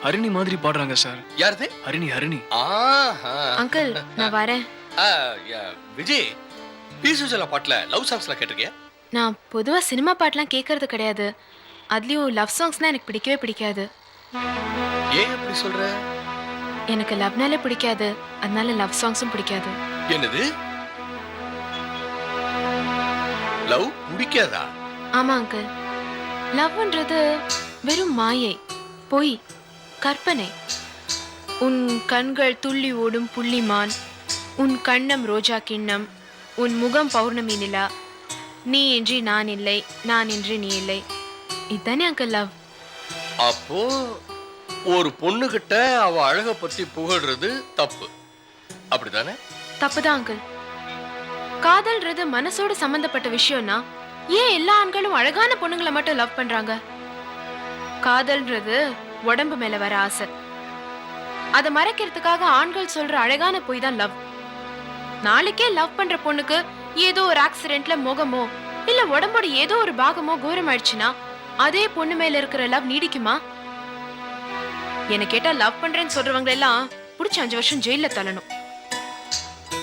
ஹரிணி மாதிரி பாடுறாங்க சார். யாருது? ஹரிணி. ஹரிணி. அங்கிள், நான் வரேன். விஜய், பீசுலா பாட்டுல லவ் சாங்ஸ்லாம் கேட்டிருக்கியா? நான் பொதுவா சினிமா பாட்டுலாம் கேட்கறது கிடையாது. அதுலயும் லவ் சாங்ஸ்னா எனக்கு பிடிக்கவே பிடிக்காது. ஏன் அப்படி சொல்ற? எனக்கு லவ்னாலே பிடிக்காது, அதனால லவ் சாங்ஸும் பிடிக்காது. என்னது? லவ் பிடிக்காதா? ஆமா அங்கிள், லவ்ன்றது வெறும் மாயை, பொய், கற்பனை. உன் கண்கள் துள்ளி ஓடும் புள்ளிமான், உன் கண்ணம் ரோஜா கிண்ணம், உன் முகம் பௌர்ணமி நிலா, நீ இன்றி நான் இல்லை, நான் இன்றி நீ இல்லை. இதுதானே அங்கிள் லவ். அப்போ ஒரு பொண்ணுகிட்ட அவ அழக பத்தி புகழ்றது தப்பு, அப்படிதானே? தப்புதான் அங்கிள். காதல்ன்றது மனசோட சம்பந்தப்பட்ட விஷயம்னா ஏன் எல்லா ஆண்களும் அழகான பொண்ணுங்களை மட்டும் லவ் பண்றாங்க? காதல்ன்றது உடம்பு மேல வர ஆசை. அதை மறைக்கிறதுக்காக ஆண்கள் சொல்ற அழகான பொய் தான் லவ். நாளைக்கே லவ் பண்ற பொண்ணுக்கு ஏதோ ஒரு ஆக்சிடென்ட்ல முகமோ இல்ல உடம்போட ஏதோ ஒரு பாகமோ கோரமாயிடுச்சுன்னா அதே பொண்ணு மேல இருக்கிற லவ் நீடிக்குமா? என்ன கேட்டா லவ் பண்றேன்னு சொல்றவங்க எல்லாம் புடிச்சு 5 வருஷம் ஜெயில தள்ளணும்.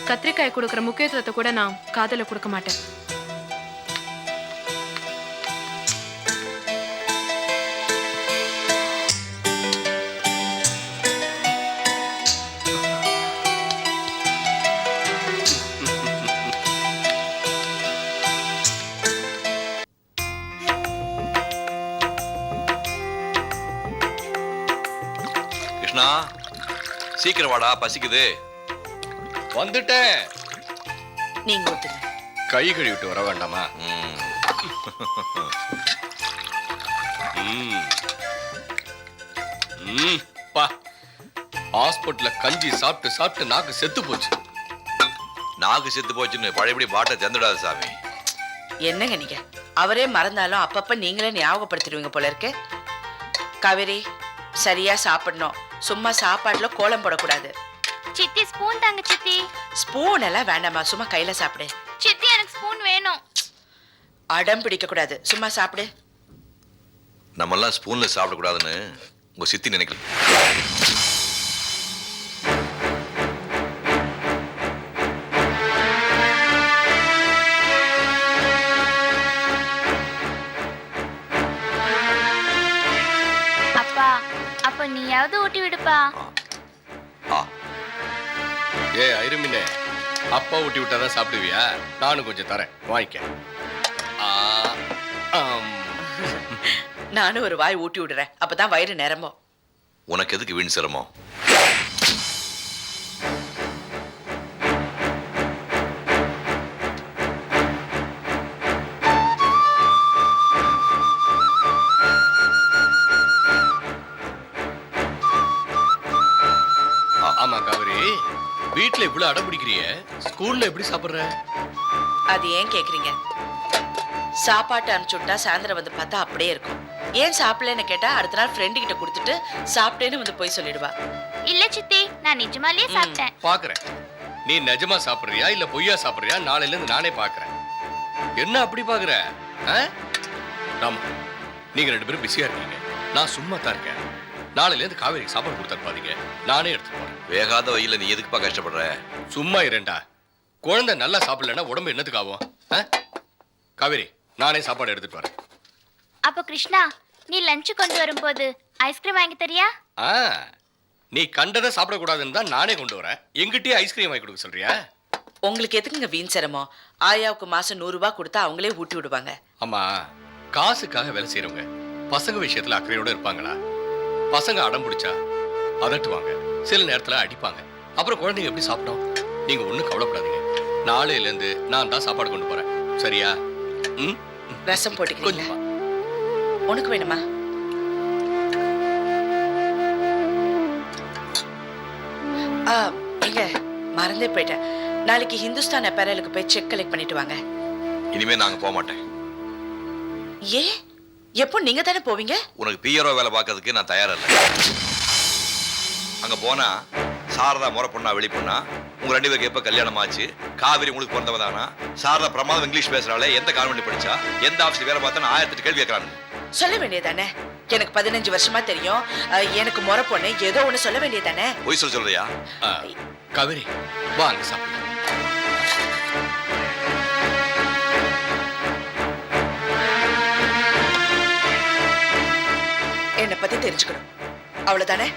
கத்திரிக்காய் கொடுக்கற முக்கியத்துவத்தை கூட நான் காதல கொடுக்க மாட்டேன். கிருஷ்ணா சீக்கிரம் வாடா, பசிக்குது. வந்துட்டேன். நீங்க ஊத்துங்க. கை கழுவிட்டு வர வேண்டாமா? பா, ஹாஸ்பிட்டல்ல கஞ்சி சாப்பிட்டு சாப்பிட்டு நாக்கு செத்து போச்சு. நாக்கு செத்து போச்சுன்னு பழையபடி பாட்டை திறந்துடாது சாமி. என்னங்க நீங்க அவரே மறந்தாலும் அப்பப்ப நீங்களே ஞாபகப்படுத்திடுவீங்க போல இருக்கு. காவேரி, சரியா சாப்பிடணும். சும்மா சாப்பாட்டுல கோலம் போடக்கூடாது. சித்தி ஸ்பூன் தாங்க சித்தி. ஸ்பூன் எல்லாம் வேண்டாமா, சும்மா கையில சாப்பிடு. சித்தி எனக்கு ஸ்பூன் வேணும். அடம் பிடிக்க கூடாது, சும்மா சாப்பிடு. நம்மெல்லாம் ஸ்பூன்ல சாப்பிடக்கூடாதுன்னு உங்க சித்தி நினைக்கல. அப்பா, அப்ப நீயாவது ஊட்டி விடுப்பா. ஏ ஐரமினே, அப்பா ஊட்டி விட்டாதான் சாப்பிடுவியா? நானும் கொஞ்சம் தரேன், வாங்கிக்க. நானும் ஒரு வாய் ஊட்டி விடுறேன், அப்பதான் வயிறு நிரம்பும். உனக்கு எதுக்கு வீண் சிரமம்? ஆமா காவிரி, வீட்டுல இவ்வளவு அடம் பிடிக்கிறிய, ஸ்கூல்ல எப்படி சாப்பிடுற? அது ஏன் கேக்குறீங்க? சாப்பாட்டு அனுப்பிச்சுட்டா சாயந்தரம் வந்து பார்த்தா அப்படியே இருக்கும். ஏன் சாப்பிடலன்னு கேட்டா அடுத்த நாள் ஃப்ரெண்டு கிட்ட கொடுத்துட்டு சாப்பிட்டேன்னு வந்து போய் சொல்லிடுவா. இல்ல சித்தி, நான் நிஜமாலே சாப்பிட்டேன். பாக்குறேன், நீ நிஜமா சாப்பிடுறியா இல்ல பொய்யா சாப்பிடுறியா? நாளையில இருந்து நானே பாக்குறேன். என்ன அப்படி பாக்குற? ராமு, நீங்க 2 பேரும் பிஸியா இருக்கீங்க, நான் சும்மா தான் இருக்கேன். நாளையில இருந்து காவேரிக்கு சாப்பாடு கொடுத்து பாருங்க, நானே எடுத்துட்டு போறேன். வேகாத வயில நீ எதுக்குப்பா கஷ்டப்படுற? சும்மா இரண்டா, குழந்தை நல்லா சாப்பிடலன்னா உடம்பு என்னத்துக்கு ஆகும்? காவேரி, நானே சாப்பாடு எடுத்துட்டு வரேன். அப்ப கிருஷ்ணா, நீ லஞ்ச் கொண்டு வரும்போது ஐஸ்கிரீம் வாங்கி தரியா? நீ கண்டதை சாப்பிடக்கூடாதுன்னு தான் நானே கொண்டு வரேன். எங்கிட்டயே ஐஸ்கிரீம் வாங்கி கொடுக்க சொல்றியா? உங்களுக்கு எதுக்குங்க வீண் சிரமம்? ஆயாவுக்கு மாசம் 100 ரூபாய் கொடுத்தா அவங்களே ஊட்டி விடுவாங்க. ஆமா, காசுக்காக வேலை செய்யறவங்க பசங்க விஷயத்துல அக்கறையோட இருப்பாங்களா? பசங்க அடம் பிடிச்சா அதட்டுவாங்க, சில நேரத்துல அடிப்பாங்க. அப்புறம் குழந்தைங்க எப்படி சாப்பிடும்? நீங்க ஒண்ணும் கவலைப்படாதீங்க, நாளையில இருந்து நான் தான் சாப்பாடு கொண்டு போறேன், சரியா? ரசம் போட்டுக்கிறீங்களா? உனக்கு வேணுமா? எங்க மறந்தே போயிட்டேன். நாளைக்கு ஹிந்துஸ்தான் அப்பேரலுக்கு போய் செக் கலெக்ட் பண்ணிட்டு வாங்க. இனிமே நாங்க போக மாட்டேன். ஏ, எப்போ நீங்க தானே போவீங்க? உனக்கு பிஆர்ஓ வேலை பார்க்கறதுக்கு நான் தயாரா இல்லை. அங்க போனா சாரதா முறை பொண்ணா வெளி பொண்ணா, உங்க 2 பேருக்கு எப்ப கல்யாணம் ஆச்சு, காவிரி உங்களுக்கு பிறந்தவதானா, சாரதா பிரமாதம் இங்கிலீஷ் பேசுறாளே, எந்த கான்வென்ட் படிச்சா, எந்த ஆபீஸ்ல வேலை பார்த்தா, 1008 கேள்வி கேட்கறாங்க. சொல்ல வேண்டியதானே? எனக்கு 15 வருஷமா தெரியும், எனக்கு முறை பொண்ணு, ஏதோ ஒண்ணு சொல்ல வேண்டியதானே? பொய் சொல்றியா? காவேரி, வாங்க சாப்பிடு. என்னை பத்தி தெரிஞ்சுக்கணும், அவ்வளவுதானே?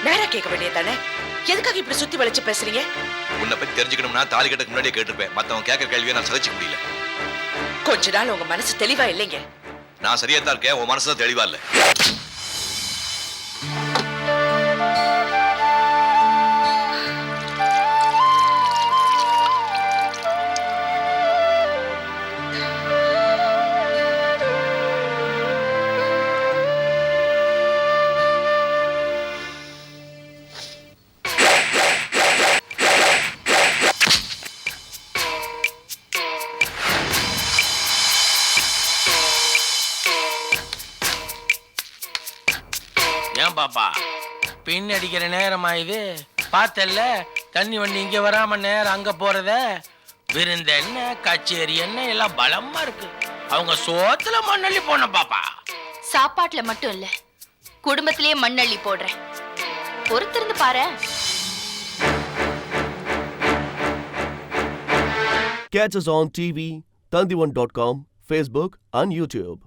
நேரா கேட்க வேண்டியதானே? எதுக்காக இப்படி சுத்தி வளைச்சு பேசுறீங்க? உன்னை பத்தி தெரிஞ்சுக்கணும்னா தாலி கட்டுக்கு முன்னாடியே கேட்டிருப்பேன். மத்தவங்க கேட்கற கேள்வியை நான் சகிச்சுக்க முடியல. கொஞ்ச நாள் உங்க மனசு தெளிவா இல்லைங்க. நான் சரியா தான் இருக்கேன், உன் மனசு தான் தெளிவா இல்ல. ஏன் பாப்பா பின் அடிக்கிற நேரமா இது? பார்த்தல்ல தண்ணி வண்டி இங்க வராம நேரம் அங்க போறத. விருந்த என்ன கச்சேரி என்ன எல்லாம் பலமா இருக்கு. அவங்க சோத்துல மண்ணள்ளி போன பாப்பா. சாப்பாட்டுல மட்டும் இல்ல, குடும்பத்திலேயே மண்ணள்ளி போடுறேன். பொறுத்திருந்து பாரு. Catch us on TV, Tandivan.com, Facebook and YouTube.